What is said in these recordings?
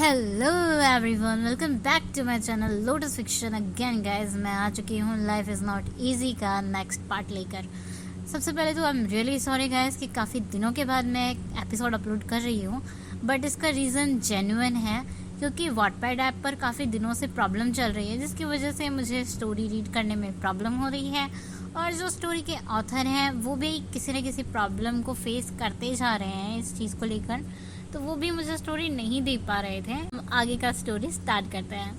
Hello everyone, welcome back to my channel lotus fiction again guys. मैं आ चुकी हूँ लाइफ इज़ नॉट इजी का नेक्स्ट पार्ट लेकर। सबसे पहले तो I am really sorry guys कि काफ़ी दिनों के बाद मैं एक एपिसोड अपलोड कर रही हूँ, बट इसका रीज़न जेन्युइन है क्योंकि वॉटपैड ऐप पर काफ़ी दिनों से प्रॉब्लम चल रही है, जिसकी वजह से मुझे स्टोरी रीड करने में प्रॉब्लम हो रही है। और जो स्टोरी के ऑथर हैं वो भी किसी न किसी प्रॉब्लम को फेस करते जा रहे हैं इस चीज़ को लेकर, तो वो भी मुझे स्टोरी नहीं दे पा रहे थे। आगे का स्टोरी स्टार्ट करते हैं।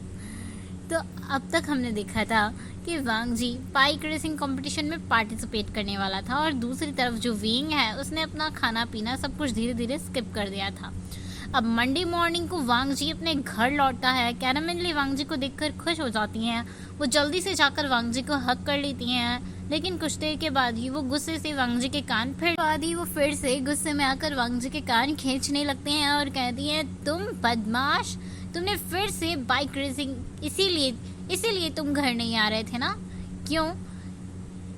तो अब तक हमने देखा था कि वांग जी बाइक रेसिंग कंपटीशन में पार्टिसिपेट करने वाला था और दूसरी तरफ जो विंग है उसने अपना खाना पीना सब कुछ धीरे धीरे स्किप कर दिया था। अब मंडे मॉर्निंग को वांग जी अपने घर लौटता है। कैरामेली वांग जी को देखकर खुश हो जाती हैं। वो जल्दी से जाकर वांग जी को हक कर लेती हैं, लेकिन कुछ देर के बाद ही वो गुस्से से वांग जी के कान फिर से गुस्से में आकर वांग जी के कान खींचने लगते हैं और कहती हैं, तुम बदमाश, तुमने फिर से बाइक रेसिंग इसीलिए तुम घर नहीं आ रहे थे ना? क्यों?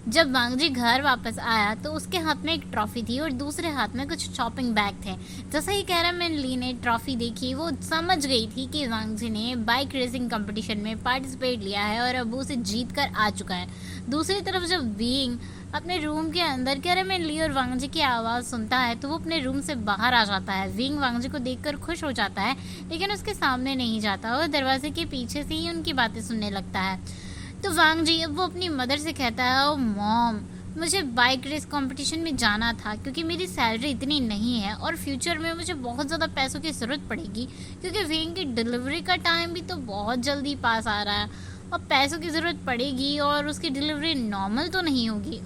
जब वांग जी घर वापस आया तो उसके हाथ में एक ट्रॉफी थी और दूसरे हाथ में कुछ शॉपिंग बैग थे। जैसे ही कैरामेली ने ट्रॉफी देखी, वो समझ गई थी कि वांग जी ने बाइक रेसिंग कंपटीशन में पार्टिसिपेट लिया है और अब उसे जीत कर आ चुका है। दूसरी तरफ जब विंग अपने रूम के अंदर कैरामेली और वांग जी की आवाज़ सुनता है तो वो अपने रूम से बाहर आ जाता है। विंग वांग जी को देखकर खुश हो जाता है, लेकिन उसके सामने नहीं जाता और दरवाजे के पीछे से ही उनकी बातें सुनने लगता है। तो वांग जी अब वो अपनी मदर से कहता है, ओ मॉम, मुझे बाइक रेस कंपटीशन में जाना था क्योंकि मेरी सैलरी इतनी नहीं है और फ्यूचर में मुझे बहुत ज़्यादा पैसों की ज़रूरत पड़ेगी क्योंकि विंग की डिलीवरी का टाइम भी तो बहुत जल्दी पास आ रहा है और पैसों की ज़रूरत पड़ेगी और उसकी डिलीवरी नॉर्मल तो नहीं होगी,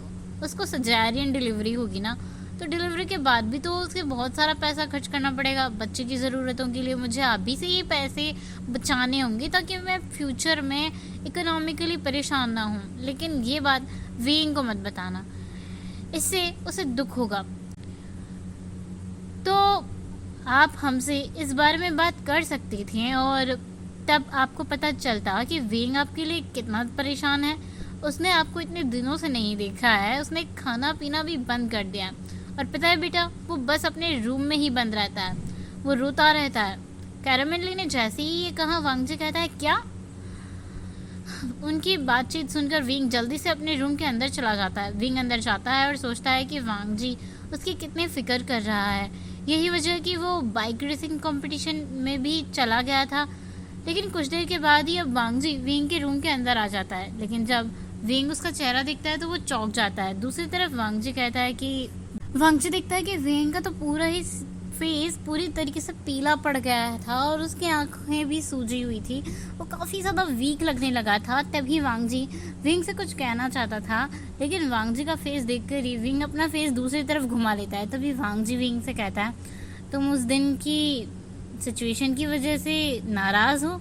उसको सजेरियन डिलीवरी होगी ना, तो डिलीवरी के बाद भी तो उसके बहुत सारा पैसा खर्च करना पड़ेगा। बच्चे की ज़रूरतों के लिए मुझे अभी से ये पैसे बचाने होंगे ताकि मैं फ्यूचर में इकोनॉमिकली परेशान ना हूँ। लेकिन ये बात विंग को मत बताना, इससे उसे दुख होगा। तो आप हमसे इस बारे में बात कर सकते थे और तब आपको पता चलता कि विंग आपके लिए कितना परेशान है। उसने आपको इतने दिनों से नहीं देखा है, उसने खाना पीना भी बंद कर दिया और पता है बेटा, वो बस अपने रूम में ही बंद रहता है, वो रोता रहता है। कैरामेली ने जैसे ही ये कहा, वांग जी कहता है, क्या? उनकी बातचीत सुनकर विंग जल्दी से अपने रूम के अंदर चला जाता है। विंग अंदर जाता है और सोचता है कि वांग जी उसकी कितनी फिक्र कर रहा है। यही वजह कि वो बाइक रेसिंग कंपटीशन में भी चला गया था। लेकिन कुछ देर के बाद ही अब वांग जी विंग के रूम के अंदर आ जाता है, लेकिन जब विंग उसका चेहरा देखता है तो वो चौंक जाता है। दूसरी तरफ वांग जी देखता है कि विंग का तो पूरा ही फेस पूरी तरीके से पीला पड़ गया था और उसकी आंखें भी सूजी हुई थी, वो काफ़ी ज़्यादा वीक लगने लगा था। तभी वांग जी विंग से कुछ कहना चाहता था, लेकिन वांग जी का फेस देखकर ही विंग अपना फेस दूसरी तरफ घुमा लेता है। तभी वांग जी विंग से कहता है, तुम उस दिन की सिचुएशन की वजह से नाराज़ हो?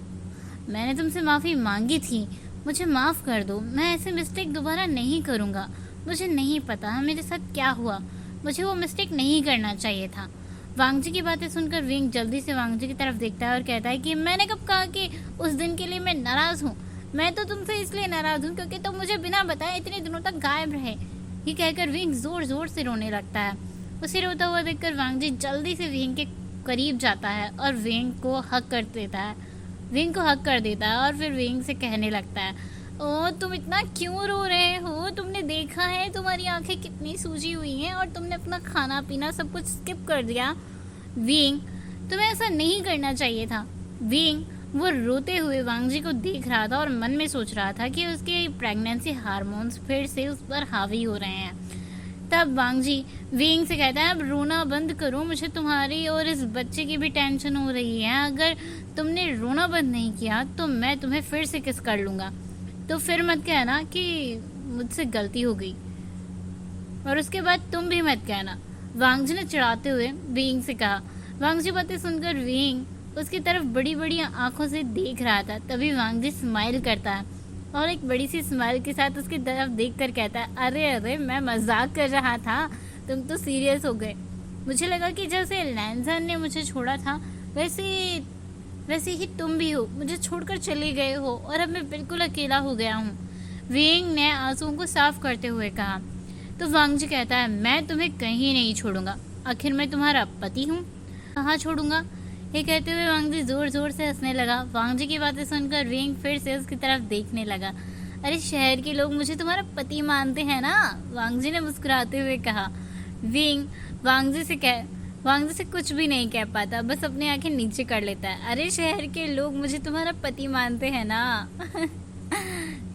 मैंने तुमसे माफ़ी मांगी थी, मुझे माफ़ कर दो, मैं ऐसे मिस्टेक दोबारा नहीं करूँगा। मुझे नहीं पता मेरे साथ क्या हुआ, मुझे वो मिस्टेक नहीं करना चाहिए था। वांग जी की बातें सुनकर विंग जल्दी से वांग जी की तरफ देखता है और कहता है कि मैंने कब कहा कि उस दिन के लिए मैं नाराज़ हूँ? मैं तो तुमसे इसलिए नाराज़ हूँ क्योंकि तुम मुझे बिना बताए इतने दिनों तक गायब रहे। ये कहकर विंग ज़ोर ज़ोर से रोने लगता है। उसे रोता हुआ देखकर वांग जी जल्दी से विंग के करीब जाता है और विंग को हक कर देता है और फिर विंग से कहने लगता है, ओ तुम इतना क्यों रो रहे हो? तुमने देखा है तुम्हारी आंखें कितनी सूजी हुई हैं और तुमने अपना खाना पीना सब कुछ स्किप कर दिया। विंग, तुम्हें ऐसा नहीं करना चाहिए था। विंग वो रोते हुए वांग जी को देख रहा था और मन में सोच रहा था कि उसके प्रेगनेंसी हार्मोन्स फिर से उस पर हावी हो रहे हैं। तब वांग जी विंग से कहता है, अब रोना बंद करो, मुझे तुम्हारी और इस बच्चे की भी टेंशन हो रही है। अगर तुमने रोना बंद नहीं किया तो मैं तुम्हें फिर से किस कर लूँगा, तो फिर मत कहना कि मुझसे गलती हो गई और उसके बाद तुम भी मत कहना। वांग जी ने चिढ़ाते हुए विंग से कहा। वांग जी बातें सुनकर विंग उसकी तरफ बड़ी बड़ी आंखों से देख रहा था। तभी वांग जी स्माइल करता है और एक बड़ी सी स्माइल के साथ उसकी तरफ देखकर कहता है, अरे मैं मजाक कर रहा था, तुम तो सीरियस हो गए। मुझे लगा कि जैसे लैंसन ने मुझे छोड़ा था वैसे ही तुम भी हो, मुझे छोड़कर चले गए हो और अब मैं बिल्कुल अकेला हो गया हूँ। विंग ने आंसुओं को साफ करते हुए कहा। तो वांग जी कहता है, मैं तुम्हें कहीं नहीं छोड़ूंगा, आखिर मैं तुम्हारा पति हूँ, कहाँ छोड़ूंगा? ये कहते हुए वांग जी जोर जोर से हंसने लगा। वांग जी की बातें सुनकर विंग फिर से उसकी तरफ देखने लगा। अरे शहर के लोग मुझे तुम्हारा पति मानते हैं ना, वांग जी ने मुस्कुराते हुए कहा। विंग वांग जी से कुछ भी नहीं कह पाता, बस अपनी आंखें नीचे कर लेता है। अरे शहर के लोग मुझे तुम्हारा पति मानते हैं ना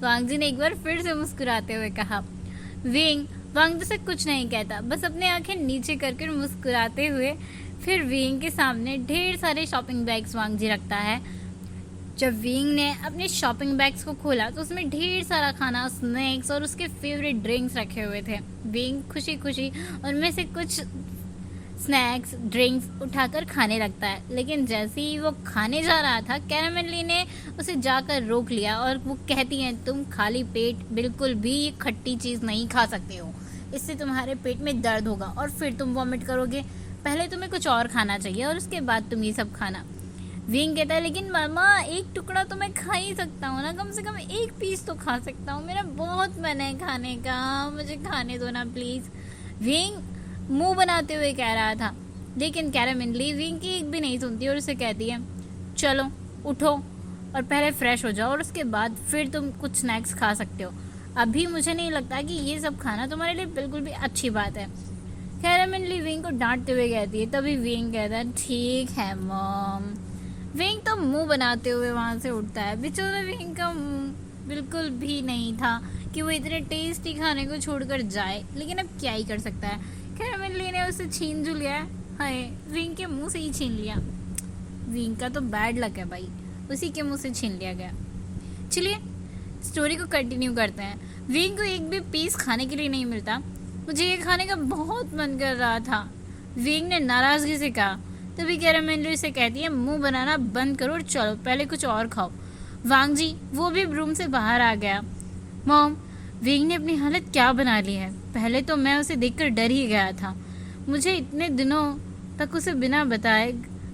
वांग जी ने एक बार फिर से मुस्कुराते हुए कहा। विंग वांग जी से कुछ नहीं कहता, बस अपनी आंखें नीचे करके मुस्कुराते हुए फिर विंग के सामने ढेर सारे शॉपिंग बैग्स वांग जी रखता है। जब विंग ने अपने शॉपिंग बैग्स को खोला तो उसमें ढेर सारा खाना, स्नैक्स और उसके फेवरेट ड्रिंक्स रखे हुए थे। विंग खुशी खुशी उनमें से कुछ स्नैक्स ड्रिंक्स उठाकर खाने लगता है, लेकिन जैसे ही वो खाने जा रहा था कैरामेली ने उसे जाकर रोक लिया और वो कहती है, तुम खाली पेट बिल्कुल भी ये खट्टी चीज़ नहीं खा सकते हो, इससे तुम्हारे पेट में दर्द होगा और फिर तुम वॉमिट करोगे। पहले तुम्हें कुछ और खाना चाहिए और उसके बाद तुम ये सब खाना। विंग कहता है, लेकिन मामा एक टुकड़ा तो मैं खा ही सकता हूँ ना, कम से कम एक पीस तो खा सकता हूँ, मेरा बहुत मन है खाने का, मुझे खाने दो ना प्लीज़। विंग मुंह बनाते हुए कह रहा था, लेकिन कैरामेली विंग की एक भी नहीं सुनती और उसे कहती है, चलो उठो और पहले फ्रेश हो जाओ और उसके बाद फिर तुम कुछ स्नैक्स खा सकते हो। अभी मुझे नहीं लगता कि ये सब खाना तुम्हारे लिए बिल्कुल भी अच्छी बात है। कैरामेली विंग को डांटते हुए कहती है। तभी विंग कहता है, ठीक है मॉम। विंग तो मुंह बनाते हुए वहाँ से उठता है। बेचारा विंग का मुंह बिल्कुल भी नहीं था कि वो इतने टेस्टी खाने को छोड़कर जाए, लेकिन अब क्या ही कर सकता है। कैरामेली ने उसे छीन जो लिया है, हाय विंग के मुंह से ही छीन लिया। विंग का तो बैड लक है भाई, उसी के मुंह से छीन लिया गया। चलिए स्टोरी को कंटिन्यू करते हैं। विंग को एक भी पीस खाने के लिए नहीं मिलता। मुझे ये खाने का बहुत मन कर रहा था, विंग ने नाराज़गी से कहा। तभी कैरामेली से कहती है, मुंह बनाना बंद करो और चलो पहले कुछ और खाओ। वांग जी वो भी रूम से बाहर आ गया। मॉम, विंग ने अपनी हालत क्या बना ली है, पहले तो मैं उसे देखकर डर ही गया था। मुझे इतने दिनों तक उसे बिना बताए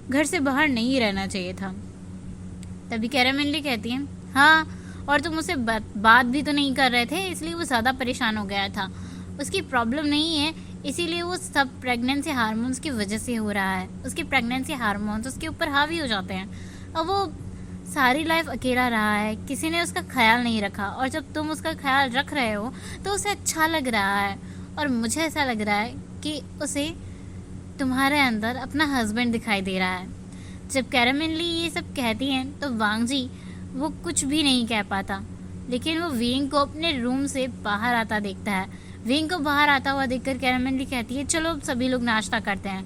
घर से बाहर नहीं रहना चाहिए था। तभी कैरामेली कहती है, हाँ और तुम उसे बात भी तो नहीं कर रहे थे, इसलिए वो ज़्यादा परेशान हो गया था। उसकी प्रॉब्लम नहीं है, इसीलिए वो सब प्रेगनेंसी हार्मोन्स की वजह से हो रहा है। उसके प्रेगनेंसी हार्मोन्स उसके ऊपर हावी हो जाते हैं। अब वो सारी लाइफ अकेला रहा है, किसी ने उसका ख्याल नहीं रखा, और जब तुम उसका ख्याल रख रहे हो तो उसे अच्छा लग रहा है, और मुझे ऐसा लग रहा है कि उसे तुम्हारे अंदर अपना हस्बैंड दिखाई दे रहा है। जब कैरामेली ये सब कहती हैं तो वांग जी वो कुछ भी नहीं कह पाता, लेकिन वो विंग को अपने रूम से बाहर आता देखता है। विंग को बाहर आता हुआ देखकर कैरामेली कहती है, चलो सभी लोग नाश्ता करते हैं।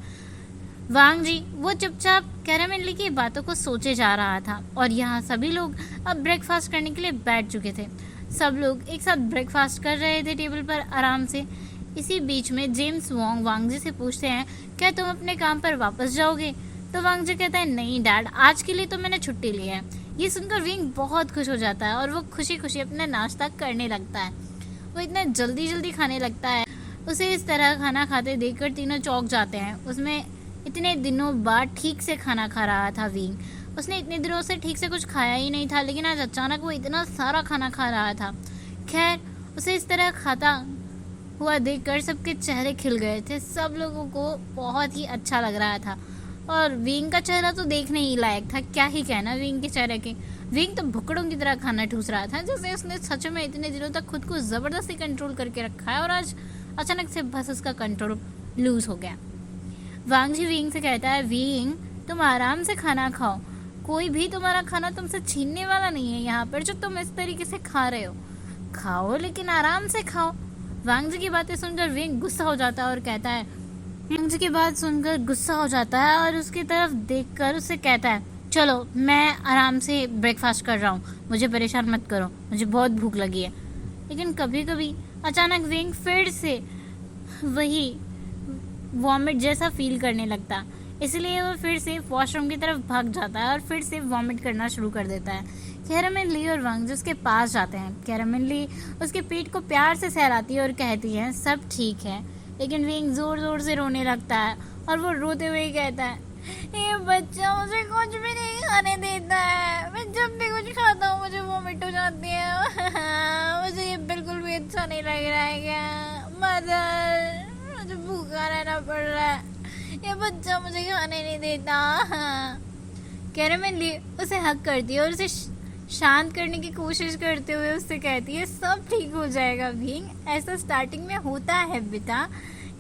वांग जी वो चुपचाप कैरामेली की बातों को सोचे जा रहा था, और यहाँ सभी लोग अब ब्रेकफास्ट करने के लिए बैठ चुके थे। सब लोग एक साथ ब्रेकफास्ट कर रहे थे टेबल पर आराम से। इसी बीच में जेम्स वोंग वांग जी से पूछते हैं, क्या तुम अपने काम पर वापस जाओगे? तो वांग जी कहता है, नहीं डैड, आज के लिए तो मैंने छुट्टी ली है। ये सुनकर विंग बहुत खुश हो जाता है और वो खुशी खुशी अपना नाश्ता करने लगता है। वो इतना जल्दी जल्दी खाने लगता है, उसे इस तरह खाना खाते देखकर तीनों चौंक जाते हैं। उसमें इतने दिनों बाद ठीक से खाना खा रहा था विंग। उसने इतने दिनों से ठीक से कुछ खाया ही नहीं था, लेकिन आज अचानक वो इतना सारा खाना खा रहा था। खैर उसे इस तरह खाता हुआ देखकर सबके चेहरे खिल गए थे। सब लोगों को बहुत ही अच्छा लग रहा था, और विंग का चेहरा तो देखने ही लायक था। क्या ही कहना विंग के चेहरे के। विंग तो भुक्कड़ों की तरह खाना ठूस रहा था, जैसे उसने सच में इतने दिनों तक खुद को ज़बरदस्ती कंट्रोल करके रखा है, और आज अचानक से बस उसका कंट्रोल लूज हो गया। वांग जी विंग से कहता है, विंग तुम आराम से खाना खाओ, कोई भी तुम्हारा खाना तुमसे छीनने वाला नहीं है यहाँ पर, जो तुम इस तरीके से खा रहे हो। खाओ लेकिन आराम से खाओ। वांग जी की बातें सुनकर विंग गुस्सा हो जाता है और कहता है, वांग जी की बात सुनकर गुस्सा हो जाता है और उसकी तरफ देखकर उसे कहता है, चलो मैं आराम से ब्रेकफास्ट कर रहा हूँ, मुझे परेशान मत करो, मुझे बहुत भूख लगी है। लेकिन कभी कभी अचानक विंग फिर से वही वॉमिट जैसा फील करने लगता, इसलिए वो फिर से वॉशरूम की तरफ भाग जाता है और फिर से वॉमिट करना शुरू कर देता है। कैरामेली और वांग जी उसके पास जाते हैं। कैरामेली उसके पीठ को प्यार से सहलाती है और कहती है, सब ठीक है। लेकिन विंग ज़ोर ज़ोर से रोने लगता है, और वो रोते हुए कहता है, ये बच्चा मुझे कुछ भी नहीं खाने देता है, मैं जब भी कुछ खाता हूँ मुझे वॉमिट हो जाती है। मुझे ये बिल्कुल भी अच्छा नहीं लग रहा है। क्या मदर, मुझे भूखा रहना पड़ रहा है, ये बच्चा मुझे खाने नहीं देता। कैरेमन ली उसे हक करती है और उसे शांत करने की कोशिश करते हुए उससे कहती है सब ठीक हो जाएगा विंग, ऐसा स्टार्टिंग में होता है बेटा,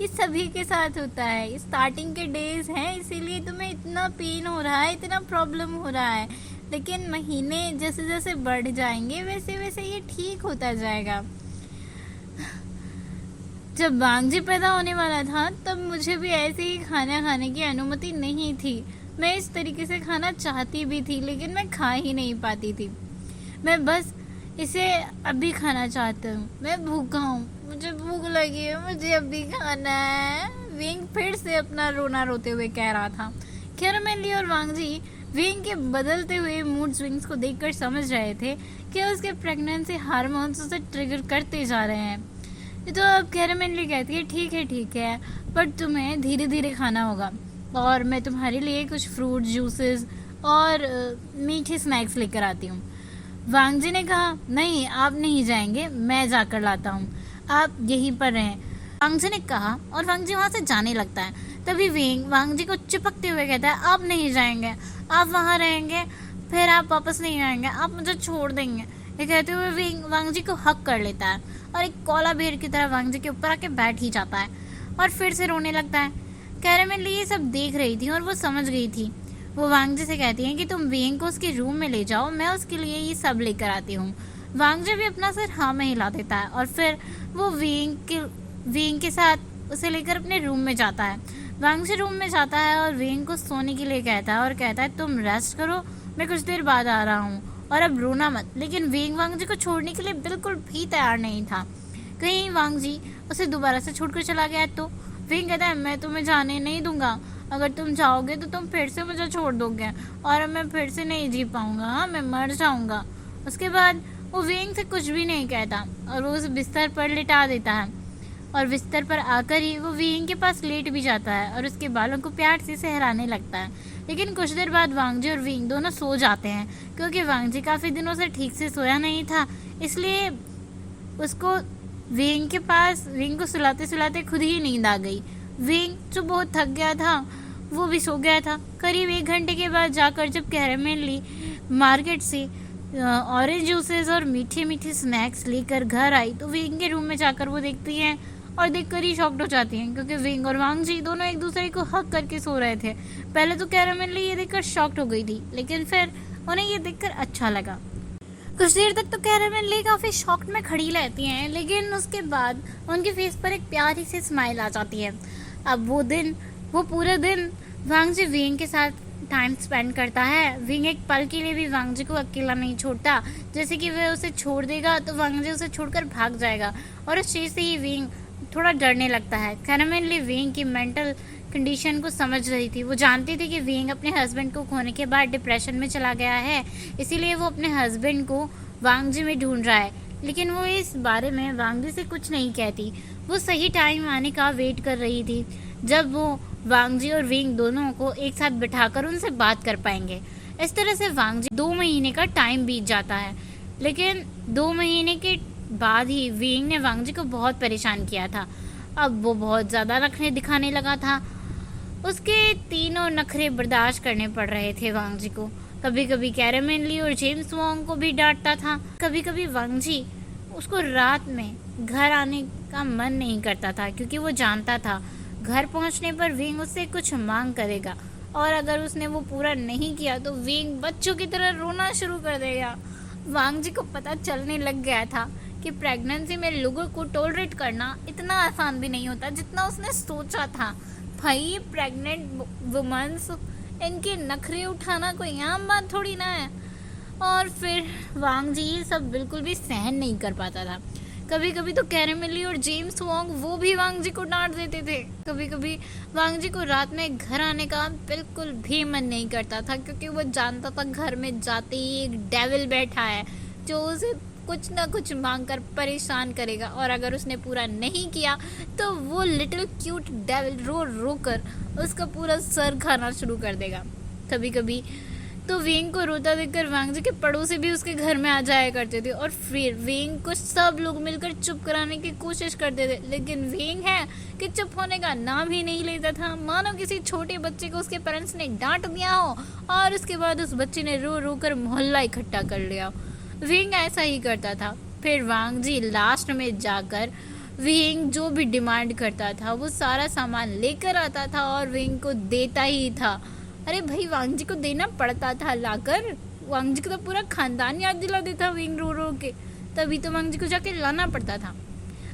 ये सभी के साथ होता है, ये स्टार्टिंग के डेज हैं इसीलिए तुम्हें इतना पेन हो रहा है, इतना प्रॉब्लम हो रहा है, लेकिन महीने जैसे जैसे बढ़ जाएंगे वैसे वैसे ये ठीक होता जाएगा। जब वांगजी पैदा होने वाला था तब मुझे भी ऐसे ही खाना खाने की अनुमति नहीं थी, मैं इस तरीके से खाना चाहती भी थी लेकिन मैं खा ही नहीं पाती थी, मैं बस इसे अभी खाना चाहता हूँ, मैं भूखा हूँ, मुझे भूख लगी है, मुझे अभी खाना है। विंग फिर से अपना रोना रोते हुए कह रहा था। कैरेमन ली और वांगजी विंग के बदलते हुए मूड स्विंग्स को देखकर समझ रहे थे कि उसके प्रेगनेंसी हार्मोन्स उसे ट्रिगर करते जा रहे हैं। तो अब कैरेमन ली कहती है ठीक है पर तुम्हें धीरे धीरे खाना होगा और मैं तुम्हारे लिए कुछ फ्रूट जूसेस और मीठे स्नैक्स लेकर आती हूँ। वांगजी ने कहा नहीं आप नहीं जाएंगे, मैं जाकर लाता हूँ, आप यहीं पर रहें। वांगजी ने कहा और वांगजी वहाँ से जाने लगता है। तभी विंग वांगजी को चिपकते हुए कहता है आप नहीं जाएंगे, आप वहाँ रहेंगे, फिर आप वापस नहीं आएंगे, आप मुझे छोड़ देंगे। ये कहते हुए विंग वांगजी को हक कर लेता है और एक कोला बेर की तरह वांगजी के ऊपर आके बैठ ही जाता है और फिर से रोने लगता है। कैरेमन ली ये सब देख रही थी और वो समझ गई थी। वो वांगजी से कहती है कि तुम विंग को उसके रूम में ले जाओ, मैं उसके लिए ये सब लेकर आती हूँ। वांगजी भी अपना सिर हाँ में हिला देता है और फिर वो विंग के साथ उसे लेकर अपने रूम में जाता है। वांगजी रूम में जाता है और विंग को सोने के लिए कहता है और कहता है तुम रेस्ट करो, मैं कुछ देर बाद आ रहा हूँ और अब रोना मत। लेकिन विंग वांगजी को छोड़ने के लिए बिल्कुल भी तैयार नहीं था। कहीं वांगजी उसे दोबारा से छोड़कर चला गया तो विंग कहता है मैं तुम्हें जाने नहीं दूंगा, अगर तुम जाओगे तो तुम फिर से मुझे छोड़ दोगे और मैं फिर से नहीं जी पाऊंगा, मैं मर जाऊंगा। उसके बाद वो विंग से कुछ भी नहीं कहता और वो उस बिस्तर पर लिटा देता है और बिस्तर पर आकर ही वो विंग के पास लेट भी जाता है और उसके बालों को प्यार से सहराने लगता है। लेकिन कुछ देर बाद वांगजी और विंग दोनों सो जाते हैं क्योंकि वांगजी काफ़ी दिनों से ठीक से सोया नहीं था, इसलिए उसको विंग को सुलाते सुलाते खुद ही नींद आ गई। विंग जो बहुत थक गया था वो भी सो गया था। करीब 1 घंटे के बाद जाकर जब कैरेमन ली मार्केट से ऑरेंज जूसेस और मीठे मीठे स्नैक्स लेकर घर आई तो विंग के रूम में जाकर वो देखती हैं और देखकर ही शॉक्ड हो जाती हैं क्योंकि विंग और वांगजी दोनों एक दूसरे को हक करके सो रहे थे। पहले तो कैरेमन ली ये देखकर शॉक्ड हो गई थी लेकिन फिर उन्हें ये देखकर अच्छा लगा। कुछ देर तक तो कैरेमन ली काफ़ी शॉक्ड में खड़ी रहती हैं लेकिन उसके बाद उनके फेस पर एक प्यारी सी स्माइल आ जाती है। अब वो पूरा दिन वांगजी विंग के साथ टाइम स्पेंड करता है। विंग एक पल के लिए भी वांगजी को अकेला नहीं छोड़ता, जैसे कि वह उसे छोड़ देगा तो वांगजी उसे छोड़कर भाग जाएगा और उस चीज़ से ही विंग थोड़ा डरने लगता है। कैरेमन ली विंग की मेंटल कंडीशन को समझ रही थी। वो जानती थी कि विंग अपने हस्बैंड को खोने के बाद डिप्रेशन में चला गया है, इसीलिए वो अपने हस्बैंड को वांगजी में ढूंढ रहा है, लेकिन वो इस बारे में वांगजी से कुछ नहीं कहती। वो सही टाइम आने का वेट कर रही थी जब वो वांगजी और विंग दोनों को एक साथ बिठाकर उनसे बात कर पाएंगे। इस तरह से वांगजी 2 महीने का टाइम बीत जाता है, लेकिन 2 महीने के बाद ही विंग ने वांगजी को बहुत परेशान किया था। अब वो बहुत ज़्यादा नखरे दिखाने लगा था। उसके तीनों नखरे बर्दाश्त करने पड़ रहे थे वांगजी को। कभी कभी कैरेमन ली और जेम्स वोंग को भी डांटता था। कभी कभी वांगजी उसको रात में घर आने का मन नहीं करता था क्योंकि वो जानता था घर पहुंचने पर विंग उससे कुछ मांग करेगा और अगर उसने वो पूरा नहीं किया तो विंग बच्चों की तरह रोना शुरू कर देगा। वांगजी को पता चलने लग गया था कि प्रेगनेंसी में लोगों को टॉलरेट करना इतना आसान भी नहीं होता जितना उसने सोचा था। भाई प्रेग्नेंट वुमन्स इनके नखरे उठाना कोई आम बात थोड़ी ना है। और फिर वांगजी ये सब बिल्कुल भी सहन नहीं कर पाता था। कभी कभी तो कैरेमन ली और जेम्स वोंग वो भी वांगजी को डांट देते थे। कभी कभी वांगजी को रात में घर आने का बिल्कुल भी मन नहीं करता था क्योंकि वो जानता था घर में जाते ही एक डेविल बैठा है जो उसे कुछ ना कुछ मांग कर परेशान करेगा और अगर उसने पूरा नहीं किया तो वो लिटिल क्यूट डेविल रो रो कर उसका पूरा सर खाना शुरू कर देगा। कभी कभी तो विंग को रोता देखकर वांग जी के पड़ोसी भी उसके घर में आ जाया करते थे और फिर विंग को सब लोग मिलकर चुप कराने की कोशिश करते थे, लेकिन विंग है कि चुप होने का नाम ही नहीं लेता था, मानो किसी छोटे बच्चे को उसके पेरेंट्स ने डांट दिया हो और उसके बाद उस बच्चे ने रो रो कर मोहल्ला इकट्ठा कर लिया। विंग ऐसा ही करता था। फिर वांग जी लास्ट में जाकर विंग जो भी डिमांड करता था वो सारा सामान लेकर आता था और विंग को देता ही था। अरे भाई, वांग जी को देना पड़ता था लाकर। वांग जी को तो पूरा खानदान याद दिला देता विंग रो रो के, तभी तो वांग जी को जाके लाना पड़ता था।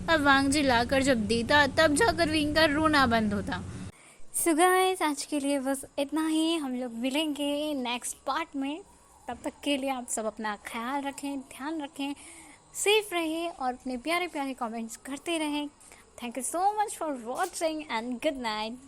अब वांग जी लाकर जब देता तब जाकर विंग का रोना बंद होता। सो गाइस, आज के लिए बस इतना ही। हम लोग मिलेंगे नेक्स्ट पार्ट में। तब तक के लिए आप सब अपना ख्याल रखें, ध्यान रखें, सेफ रहे और अपने प्यारे प्यारे कमेंट्स करते रहें। Thank you so much for watching and good night.